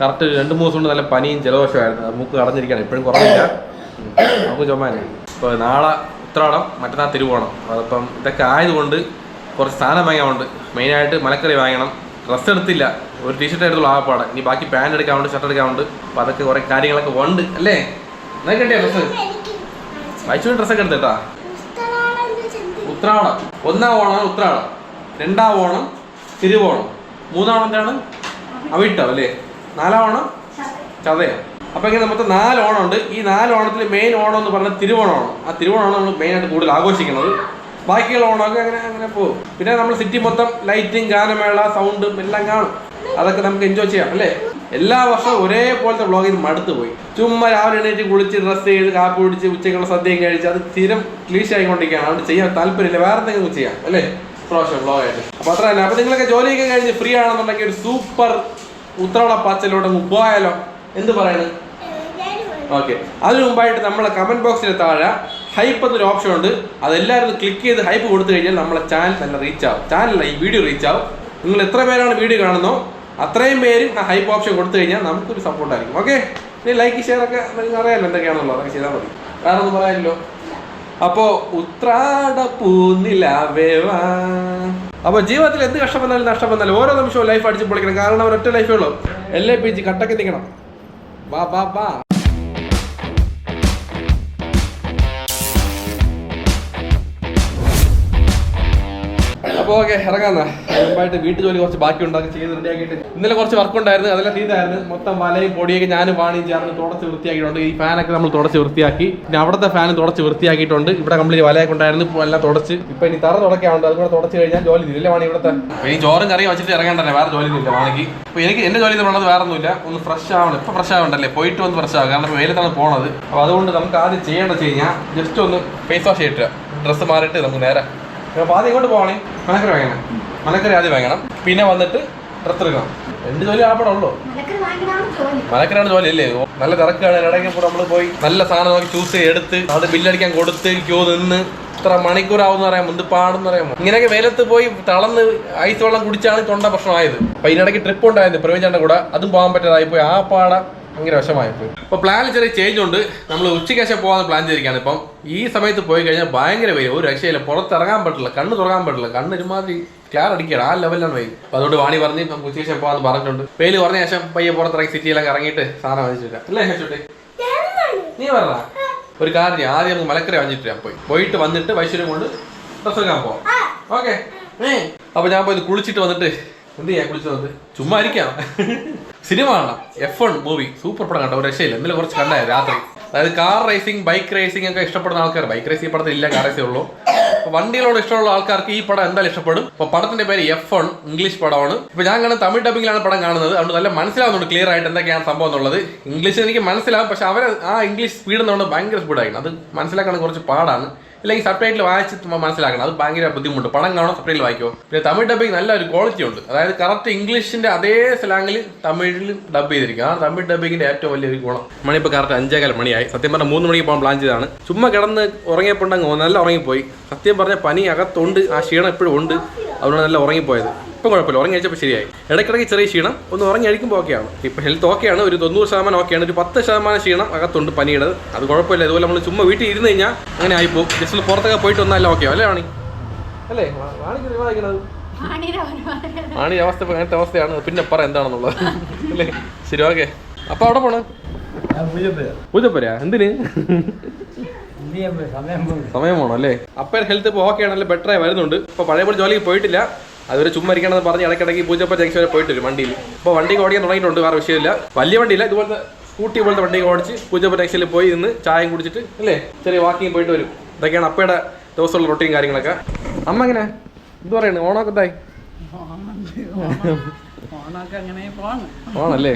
Correct 2-3 ദിവസം കൊണ്ട് നല്ല പനിയും ജലദോഷമായിരുന്നു. മൂക്ക് കടഞ്ഞിരിക്കുകയാണ്, ഇപ്പോഴും കുറവില്ല. നമുക്ക് ചുമ്മാനെ. ഇപ്പോൾ നാളെ ഉത്രാടം, മറ്റന്നാൾ തിരുവോണം. അതിപ്പം ഇതൊക്കെ ആയതുകൊണ്ട് കുറച്ച് സാധനം വാങ്ങാറുണ്ട്. മെയിനായിട്ട് മലക്കറി വാങ്ങണം. ഡ്രസ്സ് എടുത്തില്ല, ഒരു ടീഷർട്ട് എടുത്തുള്ള ആപ്പാടെ. ഇനി ബാക്കി പാൻറ് എടുക്കാറുണ്ട്, ഷർട്ട് എടുക്കാറുണ്ട്. അപ്പോൾ അതൊക്കെ കുറേ കാര്യങ്ങളൊക്കെ ഉണ്ട് അല്ലേ? എന്നൊക്കെ കിട്ടിയ ഡ്രസ്സ് വൈശുവിന് ഡ്രസ്സൊക്കെ എടുത്തേട്ടാ. ഉത്രാടം 1-ാം ഓണം ഉത്രാടം, 2-ാം ഓണം തിരുവോണം, 3-ാം ഓണത്താണ് അവിട്ടം അല്ലേ, 4-ാം ഓണം ചതയം. അപ്പോൾ ഇങ്ങനെ നമുക്ക് 4 ഓണമുണ്ട്. ഈ 4 ഓണത്തിൽ മെയിൻ ഓണം എന്ന് പറഞ്ഞാൽ തിരുവോണമാണ്. ആ തിരുവോണമാണ് നമ്മൾ മെയിനായിട്ട് കൂടുതൽ ആഘോഷിക്കുന്നത്. ബാക്കിയുള്ള ഓണമൊക്കെ അങ്ങനെ പോകും. പിന്നെ നമ്മൾ സിറ്റി മൊത്തം ലൈറ്റിങ്, ഗാനമേള, സൗണ്ടും എല്ലാം കാണും. അതൊക്കെ നമുക്ക് എൻജോയ് ചെയ്യാം അല്ലേ? എല്ലാ വർഷവും ഒരേപോലത്തെ വ്ളോഗിൽ നിന്ന് മടുത്ത് പോയി. ചുമ്മാ രാവിലെ എണീറ്റ് കുളിച്ച് ഡ്രസ്സ് ചെയ്ത് കാപ്പി പിടിച്ച് ഉച്ചയ്ക്കുള്ള സദ്യയും കഴിച്ച് അത് സ്ഥിരം ക്ലീഷ് ആയിക്കൊണ്ടിരിക്കുകയാണ്. അതുകൊണ്ട് ചെയ്യാൻ താല്പര്യമില്ല, വേറെ എന്തെങ്കിലും ചെയ്യാം അല്ലേ പ്രാവശ്യം വ്ളോഗായിട്ട്. അപ്പോൾ അത്ര തന്നെ. അപ്പോൾ നിങ്ങളൊക്കെ ജോലിയൊക്കെ കഴിഞ്ഞ് ഫ്രീ ആണെന്നുണ്ടെങ്കിൽ ഒരു സൂപ്പർ ഉത്രാട പാച്ചലോട്ട് പോയാലോ? എന്ത് പറയുന്നത്? ഓക്കെ. അതിന് മുമ്പായിട്ട് നമ്മളെ കമന്റ് ബോക്സിന് താഴെ ഹൈപ്പ് എന്നൊരു ഓപ്ഷൻ ഉണ്ട്. അതെല്ലാവരും ക്ലിക്ക് ചെയ്ത് ഹൈപ്പ് കൊടുത്തു കഴിഞ്ഞാൽ നമ്മളെ ചാനൽ നല്ല റീച്ച് ആവും. ചാനലല്ല, ഈ വീഡിയോ റീച്ച് ആവും. നിങ്ങൾ എത്ര പേരാണ് വീഡിയോ കാണുന്നോ അത്രയും പേര് ആ ഹൈപ്പ് ഓപ്ഷൻ കൊടുത്തു കഴിഞ്ഞാൽ നമുക്കൊരു സപ്പോർട്ടായിരിക്കും. ഓക്കെ. ഇനി ലൈക്ക് ഷെയർ ഒക്കെ നിങ്ങൾക്ക് അറിയാമല്ലോ എന്തൊക്കെയാണെന്നുള്ളത്, അതൊക്കെ ചെയ്താൽ മതി. വേറെ ഒന്നും പറയാനില്ലോ. അപ്പോൾ ഉത്രാട പൂനിലാവേവാ. അപ്പോൾ ജീവിതത്തിൽ എന്ത് കഷ്ടം വന്നാലും നഷ്ടം വന്നാലും ഓരോ നിമിഷവും ലൈഫ് അടിച്ച് പൊളിക്കണം. കാരണം ഒരൊറ്റ ലൈഫേ ഉള്ളൂ. LAPG കട്ടക്ക് നിൽക്കണം. വാ വാ വാ. അപ്പോൾ ഓക്കെ, ഇറങ്ങാന്നാ. മുമ്പായിട്ട് വീട്ടു ജോലി കുറച്ച് ബാക്കി ഉണ്ടാക്കി ചെയ്ത് റെഡിയാക്കിയിട്ട് ഇന്നലെ കുറച്ച് വർക്ക് ഉണ്ടായിരുന്നു, അതെല്ലാം ചെയ്തായിരുന്നു. മൊത്തം വലയും പൊടിയൊക്കെ ഞാനും വാണിയും ചേർന്ന് തുടച്ച് വൃത്തിയാക്കിയിട്ടുണ്ട്. ഈ ഫാനൊക്കെ നമ്മൾ തുടച്ച് വൃത്തിയാക്കി. പിന്നെ അവിടുത്തെ ഫാനും തുടച്ച് വൃത്തിയാക്കിയിട്ടുണ്ട്. ഇവിടെ കംപ്ലീറ്റ് വലയൊക്കെ ഉണ്ടായിരുന്നു, ഇപ്പോൾ എല്ലാം തുടച്ച്. ഇപ്പൊ ഇനി തറ തുടക്കാറുണ്ട്, അതുകൂടെ തുടച്ച് കഴിഞ്ഞാൽ ജോലി ഇല്ല വാണി. ഇവിടുത്തെ ഇനി ചോറും കറിയും വെച്ചിട്ട് ഇറങ്ങാൻ തന്നെ, വേറെ ജോലി ഇല്ല വാണിക്ക്. അപ്പോൾ എനിക്ക് എന്റെ ജോലി ഉള്ളത് വേറെ ഒന്നുമില്ല, ഒന്ന് ഫ്രഷ് ആവണം. ഇപ്പൊ ഫ്രഷ് ആവണ്ടല്ലേ, പോയിട്ട് വന്ന് ഫ്രഷ് ആവും. കാരണം വെയിലത്താണ് പോണത്. അപ്പോൾ അതുകൊണ്ട് നമുക്ക് ആദ്യം ചെയ്യേണ്ടത് വെച്ച് കഴിഞ്ഞാൽ ജസ്റ്റ് ഒന്ന് ഫേസ് വാഷ് ചെയ്തിട്ട് ഡ്രസ്സ് മാറിയിട്ട് നമുക്ക് നേരെ ആദ്യം ഇങ്ങോട്ട് പോകണേ. മലക്കറി വാങ്ങണം, മലക്കറി ആദ്യം വാങ്ങണം. പിന്നെ വന്നിട്ട് ഡ്രസ്സ് എടുക്കണം. എന്ത് ജോലി ആപ്പടെ ഉള്ളൂ, മലക്കറിയാണ് ജോലി അല്ലേ? നല്ല തിരക്കാണ്. ഇടയ്ക്ക് കൂടെ നമ്മൾ പോയി നല്ല സാധനം നോക്കി ചൂസ് ചെയ്ത് എടുത്ത് അത് ബില്ലടിക്കാൻ കൊടുത്ത് ക്യൂ നിന്ന് ഇത്ര മണിക്കൂറാവും എന്ന് പറയാം, മുന്തിപ്പാടെന്ന് പറയാമോ. ഇങ്ങനെയൊക്കെ വെയിലത്ത് പോയി തളർന്ന് ഐസ് വെള്ളം കുടിച്ചാണ് തൊണ്ട പ്രശ്നമായത്. അപ്പൊ ഇതിനിടയ്ക്ക് ട്രിപ്പ് ഉണ്ടായിരുന്നു പ്രവീചേട്ടൻ്റെ കൂടെ, അതും പോകാൻ പറ്റാതായി പോയി. ആ പാട ഭയങ്കര വിഷമായിപ്പോയി. അപ്പോൾ പ്ലാനിൽ ചെറിയ ചേഞ്ച് ഉണ്ട്. നമ്മൾ ഉച്ചയ്ക്ക് ശേഷം പോകാൻ പ്ലാൻ ചെയ്തിരിക്കുകയാണ്. ഇപ്പം ഈ സമയത്ത് പോയി കഴിഞ്ഞാൽ ഭയങ്കര വെയിൽ, ഒരു രക്ഷയില്ല. പുറത്തിറങ്ങാൻ പറ്റില്ല, കണ്ണ് തുറക്കാൻ പറ്റില്ല. കണ്ണ് ഒരുമാതിരി ക്ലിയർ അടിക്കുകയാണ്, ആ ലെവലിലാണ് വെയിൽ. അപ്പോൾ അതുകൊണ്ട് വാണി പറഞ്ഞ് നമുക്ക് ഉച്ചയ്ക്ക് ശേഷം പോകാമെന്ന് പറഞ്ഞിട്ടുണ്ട്. വെയിൽ പറഞ്ഞ ശേഷം പയ്യെ പുറത്തിറങ്ങി സിറ്റിയിലൊക്കെ ഇറങ്ങിയിട്ട് സാധനം വാങ്ങിച്ചിട്ട് അല്ലേ ഹേച്ചോട്ടെ? നീ പറഞ്ഞ ഒരു കാര്യം, ആദ്യം നമുക്ക് മലക്കറി വാങ്ങിച്ചിട്ട് പോയിട്ട് വന്നിട്ട് വൈശ്വര്യം കൊണ്ട് ഡ്രസ്സ് എടുക്കാൻ പോവാം. ഓക്കെ. അപ്പോൾ ഞാൻ പോയി കുളിച്ചിട്ട് വന്നിട്ട് എന്ത് ചെയ്യാൻ? കുളിച്ച് വന്നിട്ട് ചുമ്മാ ഇരിക്കാം. സിനിമ കാണാം. F1 മൂവി സൂപ്പർ പടം കണ്ട, ഒരു രക്ഷയില്ല. ഇന്നലെ കുറച്ച് കണ്ടായിരുന്നു രാത്രി. അതായത് കാർ റേസിംഗ്, ബൈക്ക് റേസിംഗ് ഒക്കെ ഇഷ്ടപ്പെടുന്ന ആൾക്കാർ, ബൈക്ക് റേസിംഗ് പടത്തിൽ ഇല്ല, കാർ റേസേ ഉള്ളൂ. അപ്പോൾ വണ്ടികളോട് ഇഷ്ടമുള്ള ആൾക്കാർക്ക് ഈ പടം എന്തായാലും ഇഷ്ടപ്പെടും. അപ്പോൾ പടത്തിന്റെ പേര് F1, ഇംഗ്ലീഷ് പടമാണ്. ഇപ്പോൾ ഞാൻ കാണുന്നത് തമിഴ് ഡബിങ്ങിലാണ് പടം കാണുന്നത്. അതുകൊണ്ട് നല്ല മനസ്സിലാവുന്നുണ്ട് ക്ലിയർ ആയിട്ട് എന്തൊക്കെയാണ് സംഭവം എന്നുള്ളത്. ഇംഗ്ലീഷ് എനിക്ക് മനസ്സിലാവും, പക്ഷെ അവർ ആ ഇംഗ്ലീഷ് സ്പീഡ് എന്നുകൊണ്ട് ഭയങ്കര സ്പീഡായിരിക്കും. അത് മനസ്സിലാക്കാൻ കുറച്ച് പാടാണ്. അല്ലെങ്കിൽ സബ്ടൈറ്റിൽ വായിച്ച് മനസ്സിലാക്കണം, അത് ഭയങ്കര ബുദ്ധിമുട്ട്. പടം കാണാൻ സബ്ടൈറ്റിൽ വായിക്കുമോ. പിന്നെ തമിഴ് ഡബിങ് നല്ലൊരു ക്വാളിറ്റി ഉണ്ട്. അതായത് കറക്റ്റ് ഇംഗ്ലീഷിന്റെ അതേ സ്ലാങ്ങിൽ തമിഴിൽ ഡബ് ചെയ്തിരിക്കും. ആ തമിഴ് ഡബിങ്ങിന്റെ ഏറ്റവും വലിയൊരു ഗുണം. മണി ഇപ്പോൾ കറക്റ്റ് 5:15 മണിയായി. സത്യം പറഞ്ഞാൽ 3 മണിക്ക് പോകാൻ പ്ലാൻ ചെയ്തതാണ്. ചുമ്മാ കിടന്ന് ഉറങ്ങിയപ്പോണ്ടെങ്കിൽ നല്ല ഉറങ്ങിപ്പോയി. സത്യം പറഞ്ഞാൽ പനി അകത്തുണ്ട്, ആ ക്ഷീണം എപ്പോഴും ഉണ്ട്. അതുകൊണ്ട് നല്ല ഉറങ്ങിപ്പോയത്. ഇപ്പം കുഴപ്പമില്ല, ഉറങ്ങി കഴിച്ചപ്പോൾ ശരിയായി. ഇടയ്ക്കിടയ്ക്ക് ചെറിയ ക്ഷീണം, ഒന്ന് ഉറങ്ങി കഴിക്കുമ്പോൾ ഓക്കെയാണ്. ഇപ്പോൾ ഹെൽത്ത് ഓക്കെയാണ്, ഒരു 90% ഓക്കെയാണ്. ഒരു 10% ക്ഷീണം അകത്തുണ്ട് പനിയുടെ. അത് കുഴപ്പമില്ല. ഇതുപോലെ നമ്മൾ ചുമ്മാ വീട്ടിൽ ഇരുന്ന് കഴിഞ്ഞാൽ അങ്ങനെ ആയിപ്പോവും. ജസ്റ്റ് പുറത്തൊക്കെ പോയിട്ട് വന്നാലും ഓക്കെ അല്ലേ വാണി? അല്ലേ വാണിക്കുന്നത് വാണി അവസ്ഥ അങ്ങനത്തെ അവസ്ഥയാണ്. പിന്നെ പറ എന്താണെന്നുള്ളത് അല്ലേ? ശരി, ഓക്കെ. അപ്പോൾ അവിടെ പോണേ പൂജപ്പുര എന്തിന്? സമയം പോകണം അല്ലേ? അപ്പം ഹെൽത്ത് ഇപ്പോൾ ഓക്കെ ആണല്ലേ, ബെറ്ററായി വരുന്നുണ്ട്. ഇപ്പോൾ പഴയ പോലെ ജോലിക്ക് പോയിട്ടില്ല, അതുവരെ ചുമ്മാ ഇരിക്കണമെന്ന് പറഞ്ഞ് ഇടയ്ക്കിടയ്ക്ക് പൂജപ്പ ജംഗ്ഷൻ വരെ പോയിട്ട് വരും വണ്ടിയിൽ. അപ്പോൾ വണ്ടിക്ക് ഓടിക്കാൻ തുടങ്ങിയിട്ടുണ്ട്, വേറെ വിഷയമില്ല. വലിയ വണ്ടിയില്ല, ഇതുപോലത്തെ സ്കൂട്ടി പോലത്തെ വണ്ടിക്ക് ഓടിച്ച് പൂജപ്പ ജംഗ്ഷനിൽ പോയി നിന്ന് ചായയും കുടിച്ചിട്ട് അല്ലേ ചെറിയ വാക്കിങ് പോയിട്ട് വരും. ഇതൊക്കെയാണ് അപ്പയുടെ ദിവസമുള്ള റൊട്ടീൻ കാര്യങ്ങളൊക്കെ. അമ്മ എങ്ങനെ എന്ത് പറയുന്നത്? ഓണമൊക്കെ എന്തായി? ഓണല്ലേ?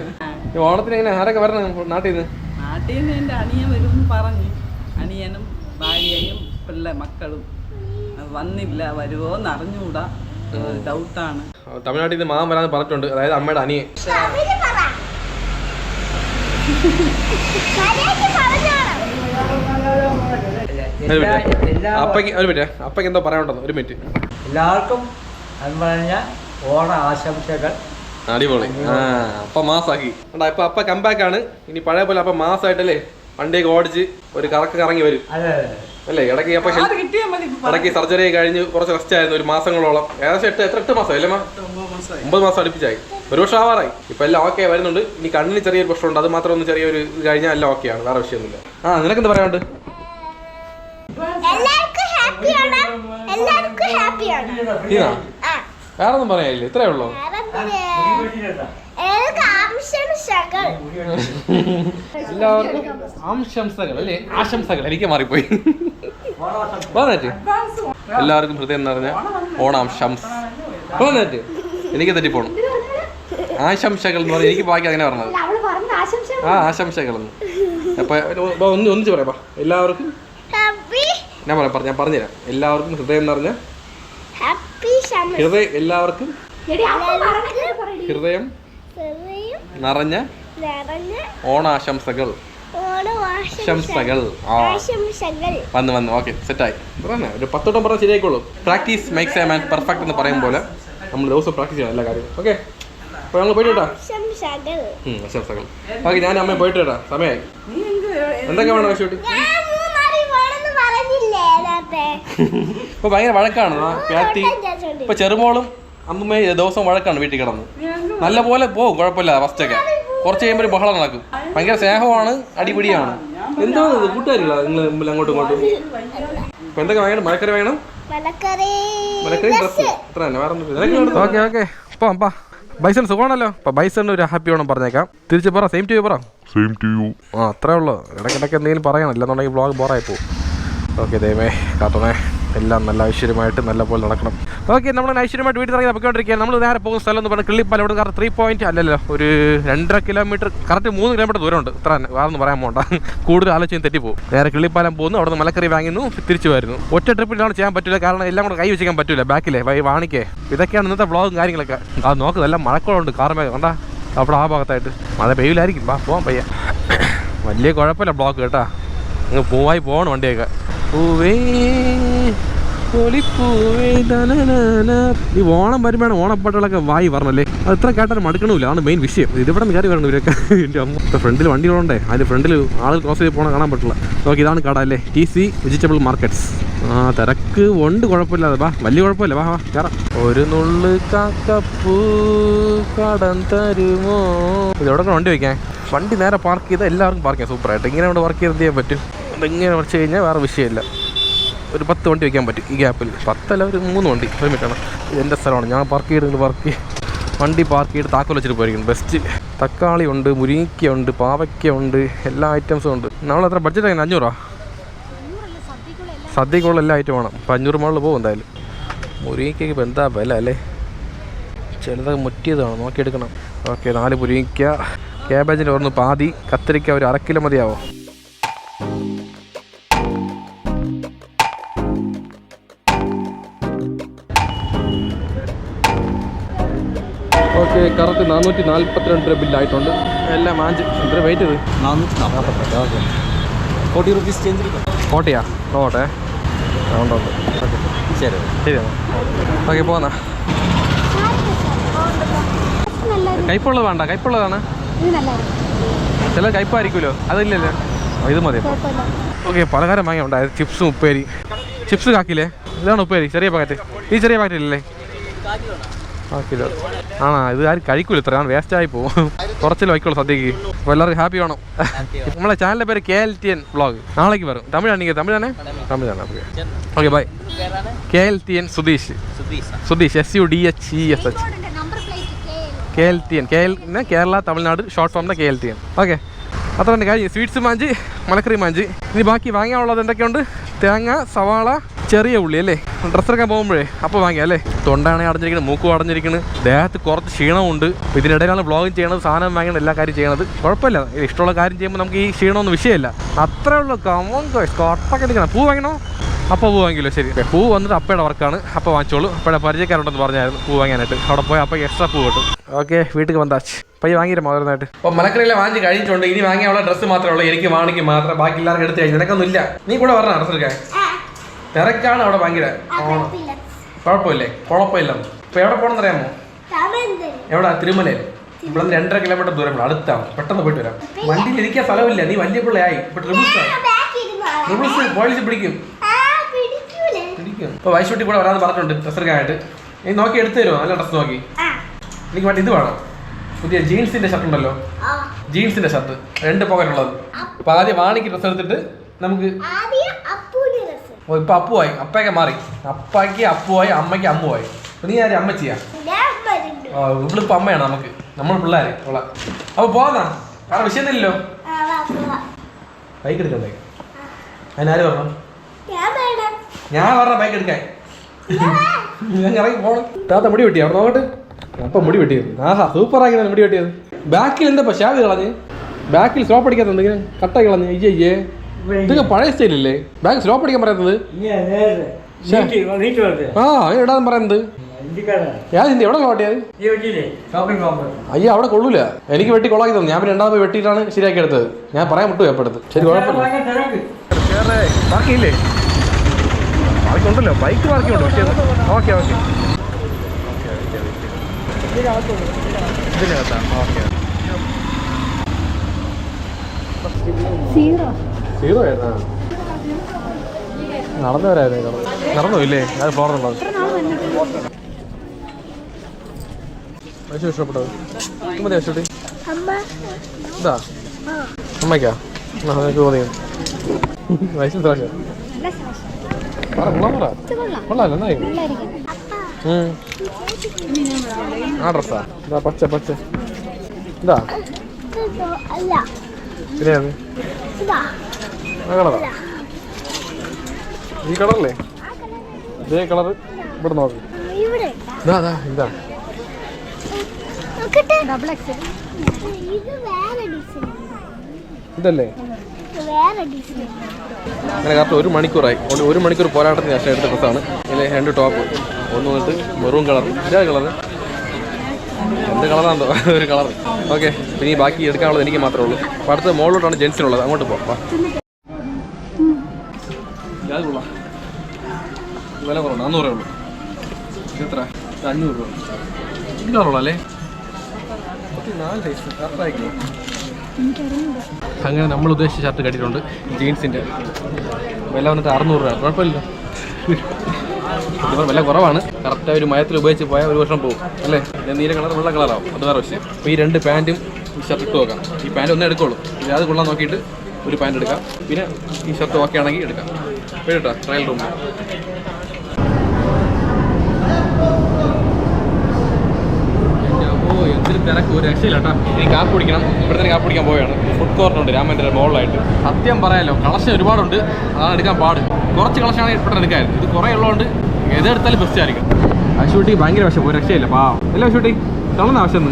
ഓണത്തിന് എങ്ങനെ ആരൊക്കെ വരണം നാട്ടിൽ നിന്ന്? നാട്ടിൽ നിന്ന് എൻ്റെ അനിയൻ വരുമെന്ന് പറഞ്ഞു. അനിയനും ഭാര്യയും മക്കളും വന്നില്ല, വരുമോ എന്ന് അറിഞ്ഞുകൂടാ, ഡൗട്ടാണ്. തമിഴ്നാട്ടിൽ നിന്ന് മാമൻ വരാന്ന് പറഞ്ഞിട്ടുണ്ട്, അതായത് അമ്മയുടെ അനിയൻ. അപ്പയ്ക്ക് എന്തോ പറയാനുണ്ടെന്ന്, ഒരു മിനിറ്റ്. എല്ലാവർക്കും എന്ന് പറഞ്ഞാൽ ഓണ ആശംസകൾ. അടിപൊളി. അപ്പൊ മാസാക്കി ഇപ്പൊ അപ്പ കംബാക്ക് ആണ്. ഇനി പഴയ പോലെ അപ്പൊ മാസമായിട്ടല്ലേ വണ്ടിയൊക്കെ ഓടിച്ച് ഒരു കറങ്ങി വരും അല്ലേ. ഇടയ്ക്ക് അപ്പൊ ഇടയ്ക്ക് സർജറി കഴിഞ്ഞ് കുറച്ച് റെസ്റ്റ് ആയിരുന്നു, ഒരു മാസങ്ങളോളം. ഏകദേശം 8 മാസം അല്ലേ? 9 മാസം അടുപ്പിച്ചായി, ഒരു വർഷം ആവാറായി. ഇപ്പൊ എല്ലാം ഓക്കെ വരുന്നുണ്ട്. ഇനി കണ്ണിന് ചെറിയൊരു പ്രശ്നമുണ്ട്, അത് മാത്രം ഒന്ന് ചെറിയൊരു ഇത് കഴിഞ്ഞാൽ എല്ലാം ഓക്കെയാണ്, വേറെ വിഷയമൊന്നുമില്ല. നിനക്ക് എന്താ പറയാനുണ്ട്? വേറെ ഒന്നും പറയാനില്ല, ഇത്രേ ഉള്ളൂ. എല്ലാവർക്കും ആശംസകൾ അല്ലേ? ആശംസകൾ എനിക്ക് മാറിപ്പോയി. എല്ലാവർക്കും ഹൃദയം നിറഞ്ഞ ഓണാംശംസ്. എനിക്ക് തെറ്റിപ്പോണം. ആശംസകൾ എന്ന് പറഞ്ഞാൽ എനിക്ക് ബാക്കി അങ്ങനെ പറഞ്ഞത്. ആശംസകളെന്ന് അപ്പൊ ഒന്നിച്ച് പറയാ. എല്ലാവർക്കും ഞാൻ പറഞ്ഞുതരാം. എല്ലാവർക്കും ഹൃദയം നിറഞ്ഞ എല്ലാവർക്കും ഹൃദയം നിറഞ്ഞ ഓണാശംസകൾ. വന്ന് ഓക്കെ സെറ്റായി. ഒരു 10 വട്ടം പറഞ്ഞാൽ ശരിയായിക്കോളൂ. Practice makes a man perfect എന്ന് പറയും പോലെ നമ്മൾ ദിവസം പ്രാക്ടീസ് ചെയ്യണം എല്ലാ കാര്യവും. ഓക്കെ, അപ്പൊ ഞങ്ങൾ പോയിട്ട് കേട്ടാ. ആശംസകൾ. ഓക്കെ, ഞാൻ അമ്മ പോയിട്ട് കേട്ടാ, സമയമായി. എന്തൊക്കെ വേണം ആവശ്യം? ഇപ്പൊ ഭയങ്കര വഴക്കാണ് കാറ്റി. ഇപ്പൊ ചെറുമോളും അമ്മമ്മയും ദിവസം വഴക്കാണ് വീട്ടിൽ കിടന്ന്. നല്ല പോലെ പോവും, കുഴപ്പമില്ല. ഫസ്റ്റൊക്കെ കുറച്ച് കഴിയുമ്പോൾ ഒരു ബഹളം നടക്കും. ഭയങ്കര സ്നേഹമാണ്, അടിപിടിയാണ്. എന്താ കൂട്ടുകാരില്ല നിങ്ങൾ മുമ്പിൽ അങ്ങോട്ടും ഇങ്ങോട്ടും? ഇപ്പൊ എന്തൊക്കെ വേണം? മലക്കറി വേണം, മലക്കറി ഡ്രസ്സ് അത്ര തന്നെ, വേറെ ഒന്നും. ഓക്കെ ഓക്കെ, അപ്പാ ബൈസൺ സുഖമാണല്ലോ. അപ്പൊ ബൈസൺ ഒരു ഹാപ്പി ഓണം പറഞ്ഞേക്കാം. തിരിച്ച് പറ. സെയിം ടു യു പറ. Same to you. അത്രേ ഉള്ളൂ. ഇടയ്ക്കിടയ്ക്ക് എന്തെങ്കിലും പറയണം, ഇല്ലെന്നുണ്ടെങ്കിൽ വ്ളോഗ് ബോറായി പോകും. ഓക്കെ, ദൈവമേ കാത്തോണേ. എല്ലാം നല്ല ഐശ്വര്യമായിട്ട് നല്ല പോലെ നടക്കണം. ഓക്കെ, നമ്മൾ ഐശ്വര്യമായിട്ട് വീട്ടിൽ ഇറങ്ങി നടക്കൊണ്ടിരിക്കുകയാണ്. നമ്മൾ നേരെ പോകുന്ന സ്ഥലം എന്ന് പറഞ്ഞാൽ കിള്ളിപ്പാലം. ഇവിടെ കറക്റ്റ് 3 പോയിന്റ് അല്ലല്ലോ, ഒരു 2.5 കിലോമീറ്റർ, കറക്റ്റ് 3 കിലോമീറ്റർ ദൂരമുണ്ട്. ഇത്ര തന്നെ, വേറെ ഒന്നും പറയാൻ പോകണ്ട. കൂടുതൽ ആലോചന തെറ്റിപ്പോകും. നേരെ കിള്ളിപ്പാലം പോകുന്നു, അവിടെ നിന്ന് മലക്കറി വാങ്ങുന്നു, തിരിച്ചു വരുന്നു. ഒറ്റ ട്രിപ്പിലാണ് ചെയ്യാൻ പറ്റില്ല, കാരണം എല്ലാം കൂടെ കൈ വെച്ചാൻ പറ്റില്ല. ബാക്കിലെ വാണിക്കേ ഇതൊക്കെയാണ് ഇന്നത്തെ വ്ളോഗും കാര്യങ്ങളൊക്കെ. അത് നോക്കുന്നത് എല്ലാം മഴക്കുളമുണ്ട്, കാർമേ കണ്ടാ അവിടെ ആ ഭാഗത്തായിട്ട്. മഴ പെയ്യിലായിരിക്കും. പോവാൻ പയ്യ, വലിയ കുഴപ്പമില്ല ബ്ലോക്ക് കേട്ടാ. അങ്ങ് പൂവായി പോകണം വണ്ടിയൊക്കെ. പൂവേ ഈ ഓണം വരുമ്പോഴാണ് ഓണപ്പാട്ടുകളൊക്കെ വായി പറഞ്ഞല്ലേ. അത് ഇത്ര കേട്ടാലും മടുക്കണമില്ല, അതാണ് മെയിൻ വിഷയം. ഇതിവിടെ നിന്ന് കയറി വരണം ഇവരൊക്കെ. എൻ്റെ അമ്മ ഫ്രണ്ടിൽ വണ്ടി ഉള്ളതുകൊണ്ടേ അതിൻ്റെ ഫ്രണ്ടിൽ ആൾ ക്രോസ് ചെയ്ത് പോകണം, കാണാൻ പറ്റില്ല. നോക്കി, ഇതാണ് കട അല്ലേ, TC വെജിറ്റബിൾ മാർക്കറ്റ്സ്. തിരക്ക് ഉണ്ട്, കുഴപ്പമില്ലാതെ. വലിയ കുഴപ്പമില്ല, വാ കയറാം. ഒരു നുള്ളു കാക്കപ്പൂ കടം തരുമോ. ഇതെവിടെ വണ്ടി വയ്ക്കാൻ? വണ്ടി നേരെ പാർക്ക് ചെയ്താൽ എല്ലാവർക്കും പാർക്ക് ചെയ്യാം സൂപ്പറായിട്ട്. ഇങ്ങനെ അവിടെ വർക്ക് ചെയ്ത് എന്ത് ചെയ്യാൻ പറ്റും? ഇങ്ങനെ വരച്ച് കഴിഞ്ഞാൽ വേറെ വിഷയമില്ല. ഒരു 10 വണ്ടി വയ്ക്കാൻ പറ്റും ഈ ഗ്യാപ്പിൽ. 10 അല്ല, ഒരു 3 വണ്ടി ഒരു മിനിറ്റാണ്. ഇതെൻ്റെ സ്ഥലമാണ്, ഞാൻ പാർക്ക് ചെയ്ത് വണ്ടി പാർക്ക് ചെയ്ത് താക്കോൽ വെച്ചിട്ട് പോയിരിക്കും. ബെസ്റ്റ്. തക്കാളി ഉണ്ട്, മുരിങ്ങയ്ക്കുണ്ട്, പാവയ്ക്കുണ്ട്, എല്ലാ ഐറ്റംസും ഉണ്ട്. നമ്മളെത്ര ബഡ്ജറ്റ് ആയിരുന്നു? 500 രൂപ. സദ്യക്കുള്ള എല്ലാ ഐറ്റം വേണം. അപ്പോൾ 500 മുകളിൽ പോകും എന്തായാലും. മുരിങ്ങയ്ക്ക് ഇപ്പോൾ എന്താ വില അല്ലേ? ചിലത് മുറ്റിയതാണ്, നോക്കിയെടുക്കണം. ഓക്കെ, 4 മുരിങ്ങയ്ക്ക. ക്യാബേജിൻ്റെ ഒന്ന് പാതി. കത്തിരിക്ക ഒരു 1/2 കിലോ മതിയാവോ? ഓക്കെ, കറക്റ്റ് 442 രൂപ ബില്ലായിട്ടുണ്ട്. എല്ലാം മാഞ്ച്. എത്ര വെയിറ്റ് ഇത്? 440. Okay, 40 rupees change. 40യാ? നോട്ടെ, ഉണ്ട്. ഓക്കെ, ശരി ശരിയാണ്. ഓക്കെ, പോന്നാ. കയ്പുള്ളത് വേണ്ട, കയ്പുള്ളതാണ്. ചില കയ്പായിരിക്കുമല്ലോ, അതില്ലല്ലോ. ഇത് മതി. ഓക്കെ, പലഹാരം വാങ്ങി ഉണ്ടായത്. ചിപ്സും ഉപ്പേരി. ചിപ്സ് കാക്കില്ലേ? ഇതാണ് ഉപ്പേരി, ചെറിയ പാക്കറ്റ്. ഈ ചെറിയ പാക്കറ്റ് ഇല്ലല്ലേ? കിലോ ഇത് ആരും കഴിക്കൂല, ഇത്രയാണ് വേസ്റ്റായി പോകും. കുറച്ചല്ലേ വയ്ക്കുള്ളൂ സദ്യക്ക്. അപ്പോൾ എല്ലാവർക്കും ഹാപ്പി വേണം. നമ്മളെ ചാനലിൻ്റെ പേര് KLTN വ്ളോഗ്. നാളേക്ക് വരും. തമിഴാണെങ്കിൽ തമിഴാണ്. Okay, bye. KLTN Sudheesh. SUDHESH. KLTN Kerala Tamil Nadu short ഫോമിൻ്റെ KLTN. ഓക്കെ, അത്ര തന്നെ കാര്യം. സ്വീറ്റ്സ് മാഞ്ച്, മലക്കറി മാഞ്ച്. ഇനി ബാക്കി വാങ്ങാനുള്ളത് എന്തൊക്കെയുണ്ട്? തേങ്ങ, സവാള, ചെറിയ ഉള്ളി അല്ലേ? ഡ്രസ്സെടുക്കാൻ പോകുമ്പോഴേ അപ്പോൾ വാങ്ങിയാൽ അല്ലേ? തൊണ്ടാണെങ്കിൽ അടഞ്ഞിരിക്കുന്നത്, മൂക്കും അടഞ്ഞിരിക്കുന്നത്, ദേഹത്ത് കുറച്ച് ക്ഷീണമുണ്ട്. ഇതിനിടയിലാണ് വ്ളോഗിങ് ചെയ്യണത്, സാധനം വാങ്ങണം, എല്ലാ കാര്യം ചെയ്യണത്. കുഴപ്പമില്ല, ഇഷ്ടമുള്ള കാര്യം ചെയ്യുമ്പോൾ നമുക്ക് ഈ ക്ഷീണമൊന്നും വിഷയമില്ല. അത്രേ ഉള്ളൂ. കൊട്ടൊക്കെ എടുക്കണം. പൂ വാങ്ങണോ? അപ്പോൾ പൂ വാങ്ങില്ലോ. ശരി, പൂ വന്നിട്ട് അപ്പയുടെ വർക്കാണ്. അപ്പോൾ വാങ്ങിച്ചോളൂ. അപ്പോഴെ പരിചയക്കാരുണ്ടെന്ന് പറഞ്ഞായിരുന്നു പൂ വാങ്ങാനായിട്ട്. അവിടെ പോയി അപ്പോൾ എക്സ്ട്രാ പൂ കിട്ടും. ഓക്കെ, വീട്ടിൽ വന്നാച്ച് പയ്യ വാങ്ങിയിട്ട് modernaയിട്ട്. അപ്പോൾ മലക്കറിയെല്ലാം വാങ്ങി കഴിച്ചിട്ടുണ്ട്. ഇനി വാങ്ങിയുള്ള ഡ്രസ്സ് മാത്രമേ ഉള്ളൂ. എനിക്ക് വാണിക്ക് മാത്രം, ബാക്കി എല്ലാവർക്കും എടുത്ത് കഴിഞ്ഞു. നിനക്കൊന്നും ഇല്ല. നീ കൂടെ പറഞ്ഞ ഡ്രസ്സ് എടുക്കാൻ തിരക്കാണ് അവിടെ ഭയങ്കര. കുഴപ്പമില്ലേ? കുഴപ്പമില്ല. ഇപ്പോൾ എവിടെ പോകണമെന്ന് അറിയാമോ? എവിടാ? തിരുമലയിൽ. ഇവിടെ 2.5 കിലോമീറ്റർ ദൂരം, അടുത്താണ്, പെട്ടെന്ന് പോയിട്ട് വരാം. വണ്ടിയിൽ ഇരിക്കാൻ സ്ഥലമില്ല, നീ വലിയ പിള്ളയായി. ഇപ്പൊ ട്രിപ്പിൾസ് പോലീസ് പിടിക്കും. ഇപ്പൊ വൈശൂട്ടി കൂടെ വരാന്ന് പറഞ്ഞിട്ടുണ്ട് ഡ്രസ് എടുക്കാനായിട്ട്. നീ നോക്കി എടുത്തു തരുമോ? നല്ല ഡ്രസ് നോക്കി. എനിക്ക് മറ്റേ ഇത് വേണം, പുതിയ ജീൻസിന്റെ ഷർട്ട് ഉണ്ടല്ലോ, ജീൻസിന്റെ ഷർട്ട് 2 പോക്കറ്റ് ഉള്ളത്. അപ്പൊ ആദ്യം വാണിക്ക് ഡ്രസ് എടുത്തിട്ട് നമുക്ക് ഇപ്പൊ അപ്പുവായി, അപ്പയൊക്കെ മാറി. അപ്പയ്ക്ക് അപ്പുവായി, അമ്മയ്ക്ക് അമ്മുവായി. നീ ആരും അമ്മച്ചിയാ? ഇവളിപ്പോ അമ്മയാണ് നമുക്ക്, നമ്മൾ പിള്ളേര് ഉള്ള. അപ്പൊ പോന്നാ, കാരണം വിഷയമില്ലല്ലോ. ബൈക്ക് എടുക്കണ്ടേ? അതിനാര് പറഞ്ഞു? ഞാൻ പറഞ്ഞ ബൈക്ക് എടുക്കാൻ. ഞാൻ ഇറങ്ങി പോണം. താത്ത മുടി വെട്ടിയാ? അവിടെ നോക്കട്ടെ. അപ്പൊ മുടി വെട്ടിയത്, ആഹാ സൂപ്പർ ആക്കി മുടി വെട്ടിയത്. ബാക്കിൽ എന്താ ഷാഗ് കളഞ്ഞ്? ബാക്കിൽ സ്ലോപ്പ് അടിക്കാത്ത എന്തെങ്കിലും കട്ടായി കളഞ്ഞ്? അയ്യേ, ഇതൊക്കെ പഴയ സ്റ്റൈലല്ലേ? ബാക്ക് സ്ലോപ്പ് അടിക്കാൻ പറയുന്നത്? ആ ഇടാൻ പറയുന്നത് ഞാൻ എവിടെ ഓട്ടിയത്? അയ്യോ അവിടെ കൊള്ളൂല, എനിക്ക് വെട്ടി കൊള്ളാക്കി തന്നു. ഞാൻ പിന്നെ 2ാമത് വെട്ടിയിട്ടാണ് ശരിയാക്കി എടുത്തത്. ഞാൻ പറയാൻ വിട്ടു എപ്പോഴത്ത്. ശരി, കുഴപ്പമില്ല. ബാക്കിയില്ലേ? ബാക്കിയുണ്ടല്ലോ, ബൈക്ക് ബാക്കിയുണ്ട്. പക്ഷേ ഓക്കെ ഓക്കെ ഇതിനകത്താ. ഓക്കെ, സീറോ ആയിരുന്നാ? നടന്നവരായിരുന്നു. നടന്നു ഇല്ലേ? അത് ഫ്ലോറുള്ളത് ഇഷ്ടപ്പെട്ടത് മതി. ഇഷ്ടപ്പെട്ടി ഇതാ അമ്മയ്ക്കാ? ചോദ്യം വയസ്സ് പ്രാവശ്യം കൊള്ളാമല്ലോ. എന്നായി ആ ഡ്രസ്സാ? ഇതാ പച്ച പച്ച ഇതാ ശരിയാണ്. ആ കളറാ? ഈ കളറല്ലേ? ഇതേ കളറ് ഇവിടെ നോക്ക്. ഇതാ ഇതാ ഇതല്ലേ? അങ്ങനെ കറക്റ്റ് 1 മണിക്കൂറായി. 1 മണിക്കൂർ പോരാട്ടത്തിന് ശേഷം എടുത്ത ഡ്രസ്സാണ്. ഇതിൽ 2 ടോപ്പ്. ഒന്ന് വന്നിട്ട് മെറൂൺ കളർ, ഇതേ കളറ്, എന്ത് കളറാണോ ഒരു കളർ. ഓക്കെ, പിന്നെ ഈ ബാക്കി എടുക്കാനുള്ളത് എനിക്ക് മാത്രമേ ഉള്ളൂ. അപ്പോൾ അടുത്ത് മോളിലോട്ടാണ് ജെൻസിനുള്ളത്, അങ്ങോട്ട് പോകാം. അത് കൊള്ളാം, വില കുറവുണ്ട്, 400 ഉള്ളൂ. എത്ര? 500 രൂപ. ഇത് കളറുള്ളൂ അല്ലേ? 4 സൈസ് കറക്റ്റായിരിക്കും. അങ്ങനെ നമ്മൾ ഉദ്ദേശിച്ച ഷർട്ട് കണ്ടിട്ടുണ്ട്, ജീൻസിൻ്റെ. വില വന്നിട്ട് 600 രൂപ. കുഴപ്പമില്ല, ഇപ്പോൾ വില കുറവാണ്. കറക്റ്റായി ഒരു മയത്തിൽ ഉപയോഗിച്ച് പോയാൽ 1 വർഷം പോകും അല്ലേ? നീല കളർ വെള്ള കളറാവും, അത് വേറെ വിഷയം. അപ്പോൾ ഈ 2 പാൻറ്റും ഈ ഷർട്ട് ഇട്ട് നോക്കാം. ഈ പാൻറ്റ് ഒന്നേ എടുക്കുള്ളൂ, അത് കൊള്ളാൻ നോക്കിയിട്ട് ഒരു പാൻറ്റ് എടുക്കാം. പിന്നെ ഈ ഷർട്ട് ഓക്കെ ആണെങ്കിൽ എടുക്കാം. കേട്ടോ, ട്രയൽ റൂം. എന്തൊരു തിരക്ക്, ഒരു രക്ഷയില്ല കേട്ടോ. ഇനി കാപ്പി കുടിക്കണം. ഇവിടെ തന്നെ കാപ്പി കുടിക്കാൻ പോവുകയാണ്. ഫുഡ് കോർട്ടുണ്ട് രാമേന്ദ്രൻ്റെ മോളിലായിട്ട്. സത്യം പറയാമല്ലോ, കളക്ഷൻ ഒരുപാടുണ്ട്, അതാണ് എടുക്കാൻ പാട്. കുറച്ച് കളക്ഷനാണെങ്കിൽ ഇപ്പോഴത്തെ എടുക്കാമായിരുന്നു. ഇത് കുറേ ഉള്ളതുകൊണ്ട് ഏതെടുത്താലും ബെസ്റ്റ് ആയിരിക്കും. അശ്വട്ടി ഭയങ്കര വിഷം, ഒരു രക്ഷയില്ല. പാവം അല്ലേ അശ്വട്ടി? തളർന്ന ആവശ്യം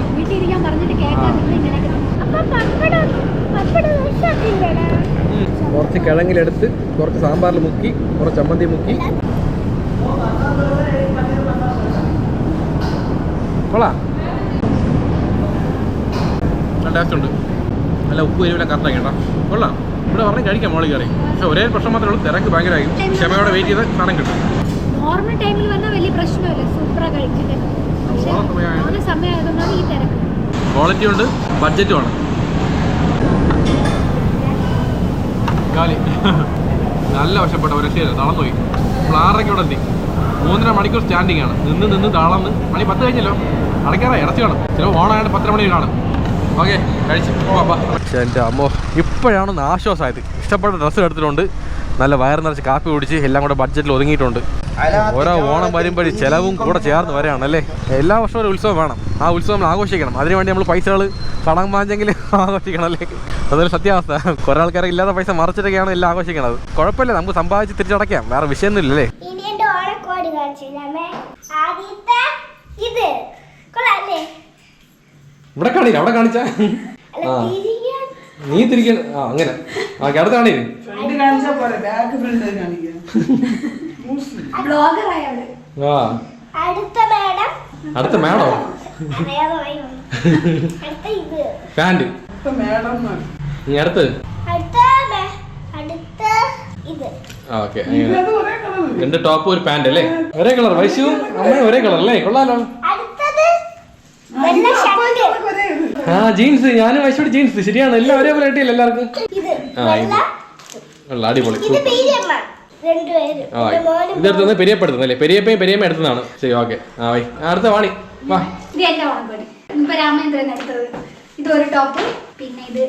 കുറച്ച് കിഴങ്ങിലെടുത്ത് കുറച്ച് സാമ്പാറിൽ മുക്കി കുറച്ച് ചമ്മന്തി മുക്കി. കൊള്ളാം, നല്ല ടേസ്റ്റ് ഉണ്ട്. നല്ല ഉപ്പ് എരിവില്ല കറക്റ്റാക്കി കേട്ടോ. കൊള്ളാം. ഇവിടെ പറഞ്ഞ് കഴിക്കാം മോളിൽ കയറി. പക്ഷെ ഒരേ പ്രശ്നം മാത്രമേ ഉള്ളൂ, തിരക്ക് ഭയങ്കരമായിരിക്കും. ക്ഷമയോടെ വെയിറ്റ് ചെയ്ത് സാധനം കിട്ടും. നോർമൽ ടൈമിൽ വന്നാൽ വലിയ പ്രശ്നമില്ല, സൂപ്പറാ കഴിച്ചിട്ട്. സമയമായതുകൊണ്ടാണ് ഈ തിരക്ക്. ക്വാളിറ്റി ഉണ്ട്, ബഡ്ജറ്റും ആണ്. കാലി നല്ല വശപ്പെട്ട ഒരു രക്ഷയില്ല, തളർന്നുപോയി. നമ്മൾ 6:30 ഇവിടെ എത്തി. 3.5 മണിക്കൂർ സ്റ്റാൻഡിങ് ആണ്. നിന്ന് തളർന്ന്. മണി 10 കഴിഞ്ഞല്ലോ, അടയ്ക്കാറായി. ഇറച്ചി കാണും, ചിലപ്പോൾ ഓണായിട്ട് 10 മണി കാണും. ഓക്കെ, കഴിച്ച് പോവാ. എൻ്റെ അമ്മോ, ഇപ്പോഴാണ് ആശ്വാസമായത്. ഇഷ്ടപ്പെട്ട ഡ്രസ്സ് എടുത്തിട്ടുണ്ട്, നല്ല വയറ് നിറച്ച് കാപ്പി കുടിച്ച് എല്ലാം കൂടെ ബഡ്ജറ്റിൽ ഒതുങ്ങിയിട്ടുണ്ട്. ഓരോ ഓണം വരുമ്പോഴും ചിലവും കൂടെ ചേർന്ന് വരികയാണല്ലേ. എല്ലാ വർഷവും ഒരു ഉത്സവം വേണം, ആ ഉത്സവം നമ്മൾ ആഘോഷിക്കണം. അതിനുവേണ്ടി നമ്മൾ പൈസകൾ കടം വാങ്ങിച്ചെങ്കിൽ ആഘോഷിക്കണം അല്ലേ? അതൊരു സത്യാവസ്ഥ. കുറേ ആൾക്കാരെ ഇല്ലാത്ത പൈസ മറിച്ചിട്ടൊക്കെയാണ് എല്ലാം ആഘോഷിക്കണത്. കുഴപ്പമില്ല, നമുക്ക് സമ്പാദിച്ച് തിരിച്ചടയ്ക്കാം, വേറെ വിഷയമൊന്നുമില്ലല്ലേ. ഇവിടെ കാണില്ല, അവിടെ കാണിച്ചാ നീ തിരിക്കാൻ. ആ അങ്ങനെ അടുത്ത് കാണില്ലേ? അടുത്ത മേഡോ പാന്റ് നീ അടുത്ത്. ഓക്കെ, 2 ടോപ്പ് 1 പാന്റ് അല്ലേ? ഒരേ കളർ. വൈശുവും അമ്മയും ഒരേ കളർ അല്ലേ? കൊള്ളാലോ. ആ ജീൻസ്, ഞാനും ഐശ്വര്യ ജീൻസ്. ശരിയാണ്, എല്ലാം ഒരേപോലെ കിട്ടിയില്ല എല്ലാവർക്കും. ആ ഇത് അടിപൊളി. ഇതെടുത്തത് പെരിയപ്പെടുത്തുന്നല്ലേ? പെരിയമ്മ എടുത്തതാണ്. ശരി, ഓക്കെ. ആ വൈ അടുത്ത വാണി വാ. ഇത് എന്റെ ഓണക്കോടി. ഇപ്പൊ രാമേന്ദ്രൻ എടുത്തത്. ഇതൊരു ടോപ്പ്, പിന്നെ ഇത്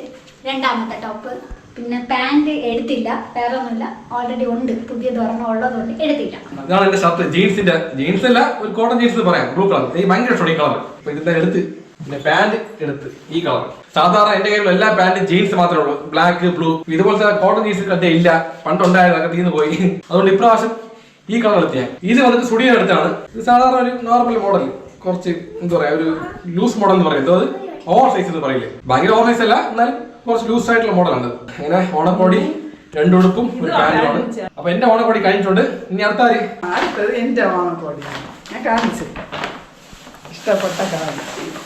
രണ്ടാമത്തെ ടോപ്പ്. പിന്നെ പാന്റ് എടുത്തില്ല, വേറെ ഒന്നുമില്ല, ഓൾറെഡി ഉണ്ട്, പുതിയത് ഒരെണ്ണം ഉള്ളതുകൊണ്ട് എടുത്തില്ല. ഇതാണ് എന്റെ ഷർട്ട്. ജീൻസ് അല്ല, ഒരു കോട്ടൺ ജീൻസ് പറയാം, ബ്ലൂ കളർ. ഈ ഭയങ്കര ഇഷ്ടമാണ് ഈ കളർ. അപ്പൊ ഇതിന്റെ എടുത്ത് പിന്നെ പാന്റ് എടുത്ത് ഈ കളർ. സാധാരണ എന്റെ കയ്യിലുള്ള എല്ലാ പാന്റും ജീൻസ് മാത്രമേ ഉള്ളൂ, ബ്ലാക്ക്, ബ്ലൂ. ഇതുപോലത്തെ കോട്ടൺ ജീൻസ് കണ്ടേ ഇല്ല, പണ്ടുണ്ടായിരുന്നു, തീർന്നു പോയി. അതുകൊണ്ട് ഇപ്രാവശ്യം ഈ കളർ എടുത്തിയാ. ഇത് വന്നിട്ട് സ്റ്റുഡിയോ എടുത്താണ്. ഇത് സാധാരണ ഒരു നോർമൽ മോഡൽ, കുറച്ച് എന്താ പറയാ, ഒരു ലൂസ് മോഡൽ എന്ന് പറയുന്നത്. അത് ഓവർ സൈസ് എന്ന് പറയില്ലേ, ഭയങ്കര ഓവർ സൈസ് അല്ല, എന്നാലും കുറച്ച് ലൂസ് ആയിട്ടുള്ള മോഡലാണ്. അങ്ങനെ ഓണക്കോടി, രണ്ടുടുപ്പും ഒരു പാന്റുമാണ്. അപ്പൊ എന്റെ ഓണക്കോടി കഴിഞ്ഞിട്ടുണ്ട്. ഇനി അടുത്തത് എന്റെ ഓണക്കോടി ഞാൻ കാണിച്ചു. ഇഷ്ടപ്പെട്ട കളർ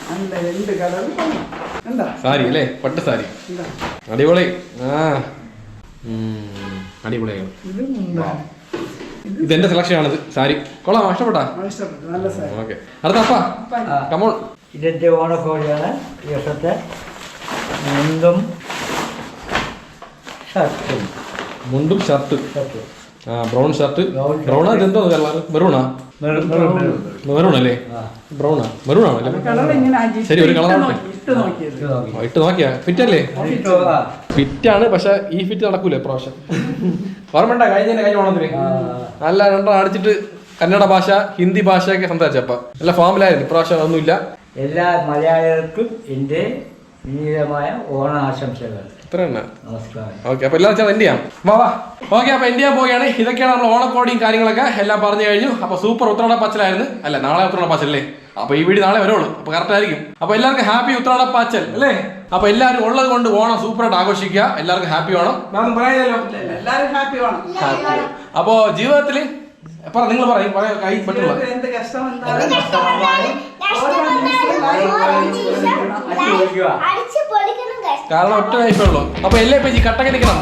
നല്ല 2 കളർ എന്താ സാരി അല്ലേ? പട്ട് സാരി അടിപൊളി. ആ അടിപൊളിയാണ്. ഇതെന്റെ സെലക്ഷൻ ആണിത്. സാരി കൊള്ളാം, ഇഷ്ടപ്പെട്ടാ? നല്ല സാരി. ഓക്കെ, അടുത്ത അപ്പ കമോൺ. ഇതെന്റെ ഓണക്കോടിയാണ്. ഈ വർഷത്തെ മുണ്ടും ഷർട്ട്. ആ ബ്രൗൺ ഷർട്ട്. ബ്രൗണാ? ഇതെന്തോ കളർ? മെറൂണാ? മെറൂണല്ലേ? ബ്രൗണാ? മെറൂണാണല്ലേ? ശരി, ഒരു കളർ ഇട്ട് നോക്കിയാ ഫിറ്റ് അല്ലേ? ഫിറ്റാണ്, പക്ഷെ ഈ ഫിറ്റ് നടക്കൂലേ പ്രാവശ്യം. ഓർമ്മ കഴിഞ്ഞ ഓണത്തിന് നല്ല രണ്ടെണ്ണം അടിച്ചിട്ട് കന്നഡ ഭാഷ, ഹിന്ദി ഭാഷയൊക്കെ സംസാരിച്ചപ്പ നല്ല ഫോമിലായിരുന്നു. ഇപ്രാവശ്യം ഒന്നുമില്ല. എല്ലാ മലയാളികൾക്കും എന്റെ വിനീതമായ ഓണാശംസകൾ. നമസ്കാരം. ഓക്കെ, അപ്പൊ എല്ലാവരും എന്ത് ചെയ്യാം? വാ. ഓക്കെ, അപ്പൊ എന്ത് ചെയ്യാൻ പോവുകയാണ്. ഇതൊക്കെയാണ് നമ്മൾ ഓണക്കോടിയും കാര്യങ്ങളൊക്കെ എല്ലാം പറഞ്ഞു കഴിഞ്ഞു. അപ്പൊ സൂപ്പർ ഉത്രാട പാച്ചലായിരുന്നു. അല്ല, നാളെ ഉത്രാട പാച്ചല്ലേ? അപ്പൊ ഈ വീഡിയോ നാളെ വരുള്ളൂ, അപ്പൊ കറക്റ്റ് ആയിരിക്കും. അപ്പൊ എല്ലാവർക്കും ഹാപ്പി ഉത്രാട പാച്ചൽ അല്ലേ? അപ്പൊ എല്ലാവരും ഉള്ളത് കൊണ്ട് ഓണം സൂപ്പറായിട്ട് ആഘോഷിക്കുക. എല്ലാവർക്കും ഹാപ്പി ഓണം. നാം പറയാനല്ലോ, എല്ലാവരും ഹാപ്പി ഓണം. അപ്പൊ ജീവിതത്തില് നിങ്ങൾ പറയും, കൈ പറ്റുള്ള എന്ത് കഷ്ടം കാരണം ഒറ്റ ലൈഫേ ഉള്ളൂ. അപ്പൊ എല്ലാ പേജ് കട്ടക്ക് നിൽക്കണം.